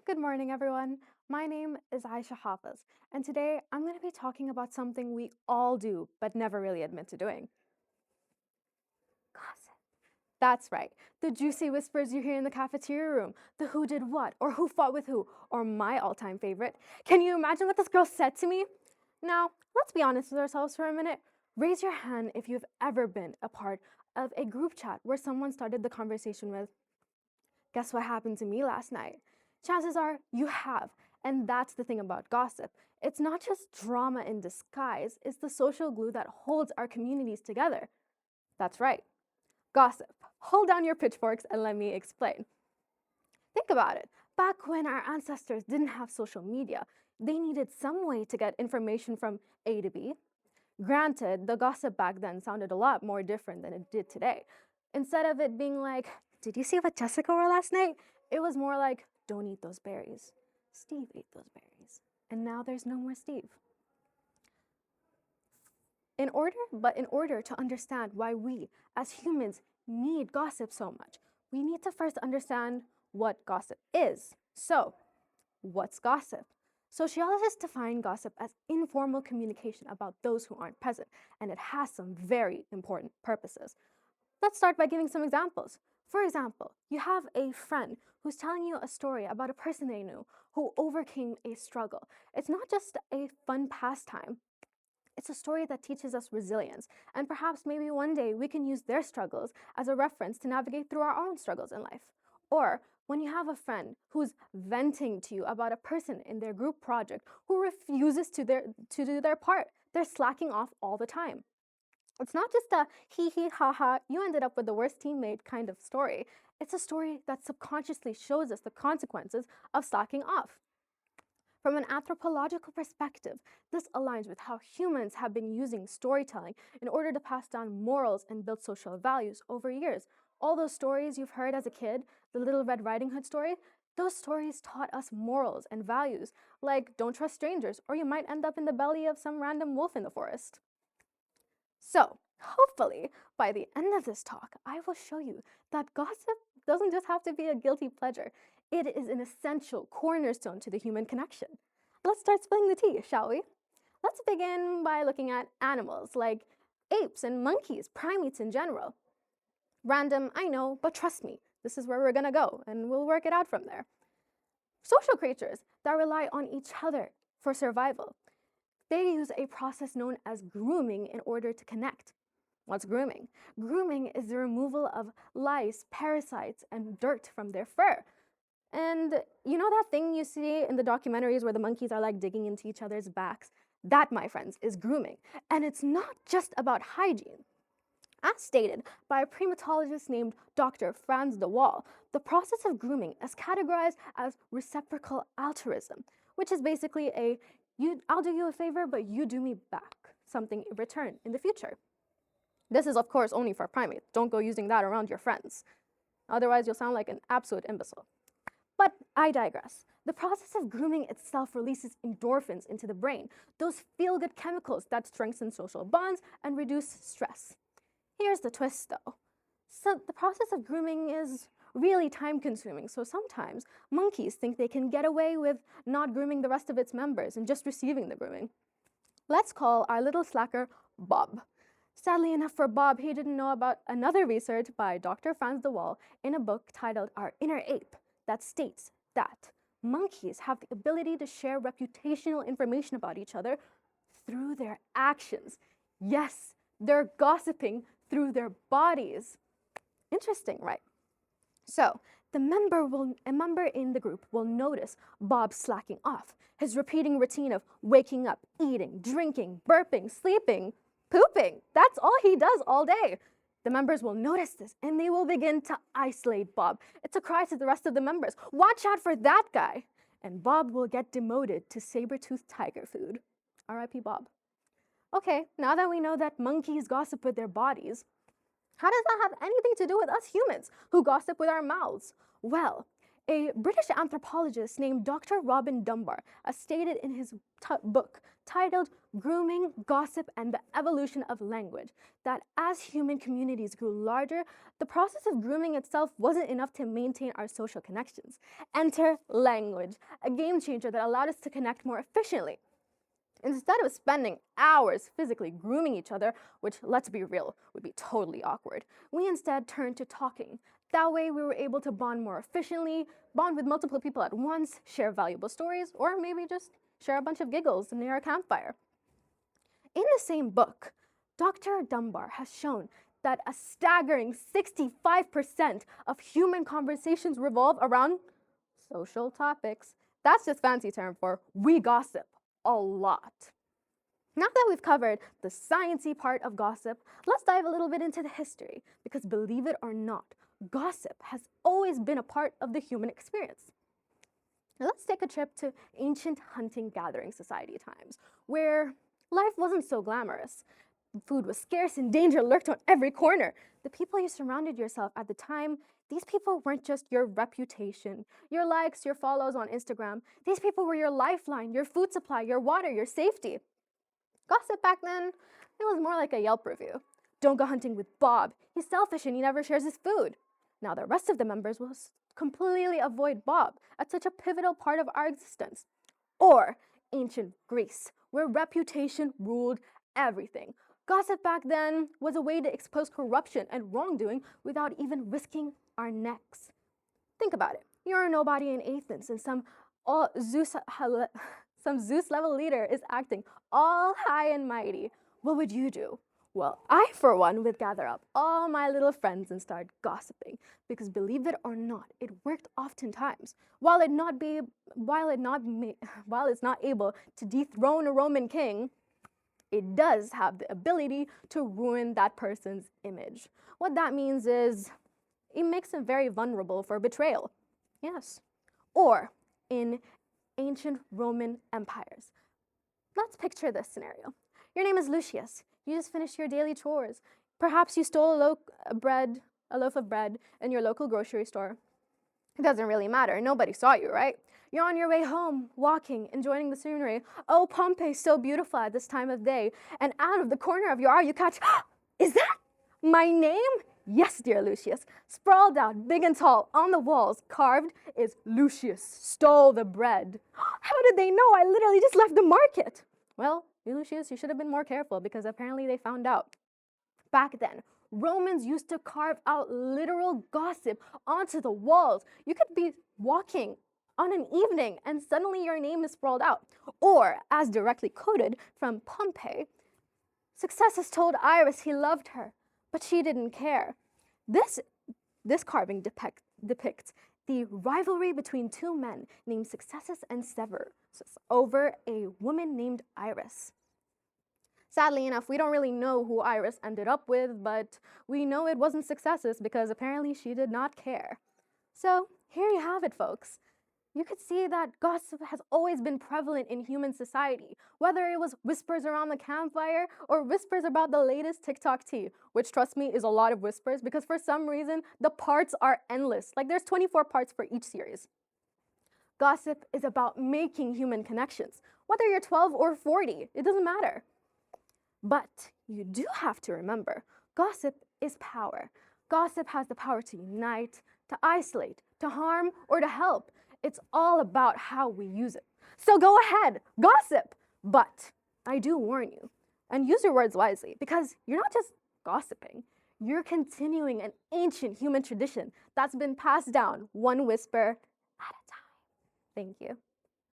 Good morning, everyone. My name is Aisha Hafiz, and today I'm going to be talking about something we all do but never really admit to doing. Gossip. That's right. The juicy whispers you hear in the cafeteria room, the who did what, or who fought with who, or my all time favorite. Can you imagine what this girl said to me? Now, let's be honest with ourselves for a minute. Raise your hand if you've ever been a part of a group chat where someone started the conversation with, "Guess what happened to me last night?" Chances are you have. And that's the thing about gossip. It's not just drama in disguise, it's the social glue that holds our communities together. That's right, gossip. Hold down your pitchforks and let me explain. Think about it. Back when our ancestors didn't have social media, they needed some way to get information from A to B. Granted, the gossip back then sounded a lot more different than it did today. Instead of it being like, "Did you see what Jessica wore last night?" It was more like, "Don't eat those berries. Steve ate those berries. And now there's no more Steve." In order to understand why we as humans need gossip so much, we need to first understand what gossip is. So, what's gossip? Sociologists define gossip as informal communication about those who aren't present, and it has some very important purposes. Let's start by giving some examples. For example, you have a friend who's telling you a story about a person they knew who overcame a struggle. It's not just a fun pastime. It's a story that teaches us resilience, and perhaps maybe one day we can use their struggles as a reference to navigate through our own struggles in life. Or when you have a friend who's venting to you about a person in their group project who refuses to do their part, they're slacking off all the time. It's not just a hee hee ha ha, you ended up with the worst teammate kind of story. It's a story that subconsciously shows us the consequences of slacking off. From an anthropological perspective, this aligns with how humans have been using storytelling in order to pass down morals and build social values over years. All those stories you've heard as a kid, the Little Red Riding Hood story, those stories taught us morals and values, like don't trust strangers, or you might end up in the belly of some random wolf in the forest. So, hopefully, by the end of this talk, I will show you that gossip doesn't just have to be a guilty pleasure. It is an essential cornerstone to the human connection. Let's start spilling the tea, shall we? Let's begin by looking at animals like apes and monkeys, primates in general. Random, I know, but trust me, this is where we're gonna go, and we'll work it out from there. Social creatures that rely on each other for survival. They use a process known as grooming in order to connect. What's grooming? Grooming is the removal of lice, parasites, and dirt from their fur. And you know that thing you see in the documentaries where the monkeys are like digging into each other's backs? That, my friends, is grooming. And it's not just about hygiene. As stated by a primatologist named Dr. Franz de Waal, the process of grooming is categorized as reciprocal altruism, which is basically I'll do you a favor, but you do me back something in return in the future. This is, of course, only for primates. Don't go using that around your friends. Otherwise, you'll sound like an absolute imbecile. But I digress. The process of grooming itself releases endorphins into the brain, those feel-good chemicals that strengthen social bonds and reduce stress. Here's the twist, though. So the process of grooming is really time-consuming, so sometimes monkeys think they can get away with not grooming the rest of its members and just receiving the grooming. Let's call our little slacker Bob. Sadly enough for Bob, he didn't know about another research by Dr. Franz de Waal in a book titled Our Inner Ape that states that monkeys have the ability to share reputational information about each other through their actions. Yes, they're gossiping through their bodies. Interesting, right? So, a member in the group will notice Bob slacking off, his repeating routine of waking up, eating, drinking, burping, sleeping, pooping. That's all he does all day. The members will notice this and they will begin to isolate Bob. It's a cry to the rest of the members. Watch out for that guy. And Bob will get demoted to saber-toothed tiger food. R.I.P. Bob. Okay, now that we know that monkeys gossip with their bodies, how does that have anything to do with us humans who gossip with our mouths? Well, A British anthropologist named Dr. Robin Dunbar has stated in his book titled Grooming, Gossip, and the Evolution of Language that as human communities grew larger, the process of grooming itself wasn't enough to maintain our social connections. Enter language, a game changer that allowed us to connect more efficiently. Instead of spending hours physically grooming each other, which, let's be real, would be totally awkward, we instead turned to talking. That way we were able to bond more efficiently, bond with multiple people at once, share valuable stories, or maybe just share a bunch of giggles near a campfire. In the same book, Dr. Dunbar has shown that a staggering 65% of human conversations revolve around social topics. That's just fancy term for we gossip a lot. Now that we've covered the sciencey part of gossip, let's dive a little bit into the history, because believe it or not, gossip has always been a part of the human experience. Now let's take a trip to ancient hunting-gathering society times, where life wasn't so glamorous. Food was scarce and danger lurked on every corner. The people you surrounded yourself at the time, these people weren't just your reputation, your likes, your follows on Instagram. These people were your lifeline, your food supply, your water, your safety. Gossip back then, it was more like a Yelp review. Don't go hunting with Bob. He's selfish and he never shares his food. Now the rest of the members will completely avoid Bob at such a pivotal part of our existence. Or ancient Greece, where reputation ruled everything. Gossip back then was a way to expose corruption and wrongdoing without even risking our necks. Think about it. You're a nobody in Athens and some Zeus-level leader is acting all high and mighty. What would you do? Well, I, for one, would gather up all my little friends and start gossiping, because believe it or not, it worked oftentimes. While it's not able to dethrone a Roman king, it does have the ability to ruin that person's image. What that means is it makes them very vulnerable for betrayal. Yes. Or in ancient Roman empires. Let's picture this scenario. Your name is Lucius. You just finished your daily chores. Perhaps you stole a loaf of bread in your local grocery store. It doesn't really matter. Nobody saw you, right? You're on your way home, walking, enjoying the scenery. Oh, Pompeii, so beautiful at this time of day. And out of the corner of your eye, you catch, is that my name? Yes, dear Lucius. Sprawled out, big and tall, on the walls, carved, is Lucius stole the bread. How did they know? I literally just left the market. Well, Lucius, you should have been more careful, because apparently they found out. Back then, Romans used to carve out literal gossip onto the walls. You could be walking on an evening and suddenly your name is sprawled out. Or, as directly quoted from Pompeii, Successus told Iris he loved her, but she didn't care. This carving depicts the rivalry between two men named Successus and Severus over a woman named Iris. Sadly enough, we don't really know who Iris ended up with, but we know it wasn't Successus because apparently she did not care. So here you have it, folks. You could see that gossip has always been prevalent in human society, whether it was whispers around the campfire or whispers about the latest TikTok tea, which, trust me, is a lot of whispers because for some reason, the parts are endless. Like there's 24 parts for each series. Gossip is about making human connections. Whether you're 12 or 40, it doesn't matter. But you do have to remember, gossip is power. Gossip has the power to unite, to isolate, to harm, or to help. It's all about how we use it. So go ahead, gossip. But I do warn you, and use your words wisely, because you're not just gossiping. You're continuing an ancient human tradition that's been passed down one whisper at a time. Thank you.